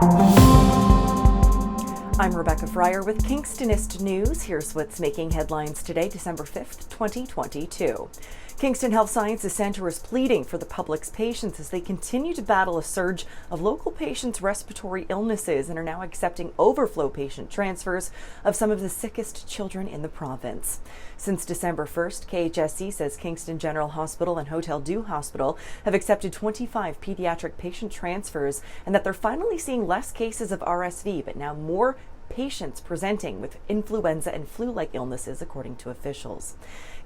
I'm Rebecca Fryer with Kingstonist News. Here's what's making headlines today, December 5th, 2022. Kingston Health Sciences Centre is pleading for the public's patience as they continue to battle a surge of local patients' respiratory illnesses and are now accepting overflow patient transfers of some of the sickest children in the province. Since December 1st, KHSC says Kingston General Hospital and Hotel Dieu Hospital have accepted 25 pediatric patient transfers and that they're finally seeing less cases of RSV, but now more patients presenting with influenza and flu-like illnesses, according to officials.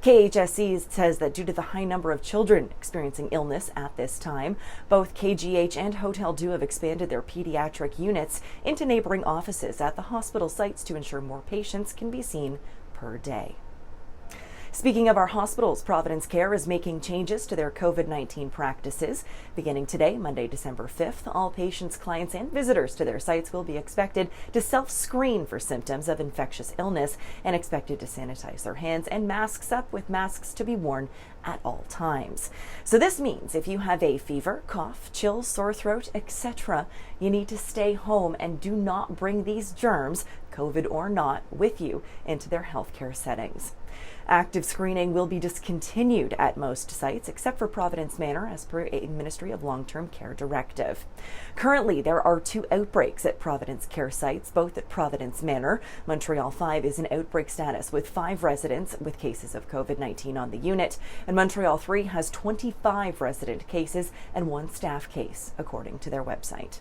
KHSC says that due to the high number of children experiencing illness at this time, both KGH and Hotel Dieu have expanded their pediatric units into neighboring offices at the hospital sites to ensure more patients can be seen per day. Speaking of our hospitals, Providence Care is making changes to their COVID-19 practices. Beginning today, Monday, December 5th, all patients, clients, and visitors to their sites will be expected to self-screen for symptoms of infectious illness and expected to sanitize their hands and masks up, with masks to be worn at all times. So this means if you have a fever, cough, chills, sore throat, etc., you need to stay home and do not bring these germs, COVID or not, with you into their healthcare settings. Active screening will be discontinued at most sites except for Providence Manor as per a Ministry of Long-Term Care directive. Currently, there are 2 outbreaks at Providence Care sites, both at Providence Manor. Montreal 5 is in outbreak status with 5 residents with cases of COVID-19 on the unit, and Montreal 3 has 25 resident cases and 1 staff case, according to their website.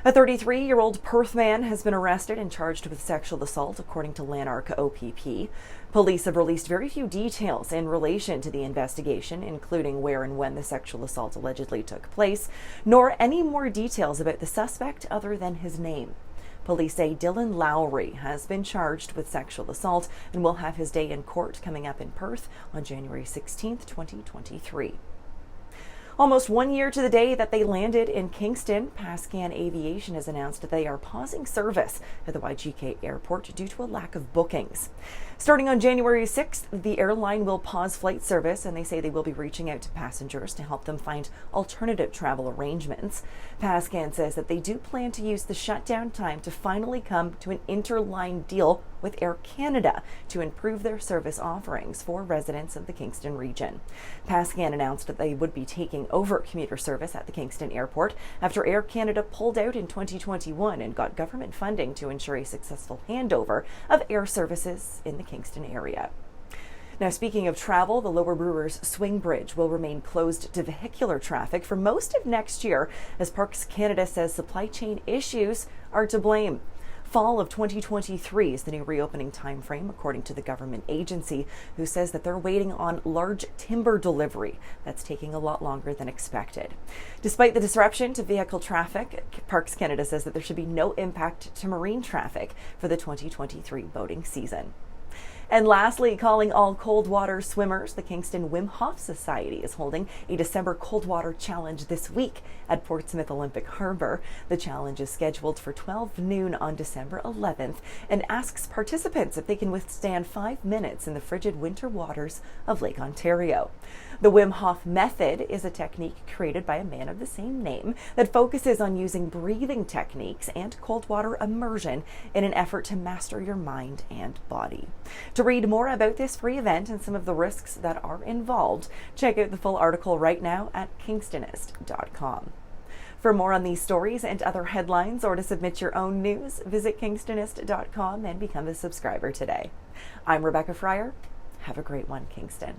A 33-year-old Perth man has been arrested and charged with sexual assault, according to Lanark OPP. Police have released very few details in relation to the investigation, including where and when the sexual assault allegedly took place, nor any more details about the suspect other than his name. Police say Dylan Lowry has been charged with sexual assault and will have his day in court coming up in Perth on January 16, 2023. Almost 1 year to the day that they landed in Kingston, Pascan Aviation has announced that they are pausing service at the YGK Airport due to a lack of bookings. Starting on January 6th, the airline will pause flight service, and they say they will be reaching out to passengers to help them find alternative travel arrangements. Pascan says that they do plan to use the shutdown time to finally come to an interline deal with Air Canada to improve their service offerings for residents of the Kingston region. Pascan announced that they would be taking over commuter service at the Kingston Airport after Air Canada pulled out in 2021 and got government funding to ensure a successful handover of air services in the Kingston area. Now, speaking of travel, the Lower Brewers Swing Bridge will remain closed to vehicular traffic for most of next year, as Parks Canada says supply chain issues are to blame. Fall of 2023 is the new reopening time frame, according to the government agency, who says that they're waiting on large timber delivery that's taking a lot longer than expected. Despite the disruption to vehicle traffic, Parks Canada says that there should be no impact to marine traffic for the 2023 boating season. And lastly, calling all cold water swimmers, the Kingston Wim Hof Society is holding a December cold water challenge this week at Portsmouth Olympic Harbour. The challenge is scheduled for 12 noon on December 11th and asks participants if they can withstand 5 minutes in the frigid winter waters of Lake Ontario. The Wim Hof method is a technique created by a man of the same name that focuses on using breathing techniques and cold water immersion in an effort to master your mind and body. To read more about this free event and some of the risks that are involved, check out the full article right now at Kingstonist.com. For more on these stories and other headlines, or to submit your own news, visit Kingstonist.com and become a subscriber today. I'm Rebecca Fryer. Have a great one, Kingston.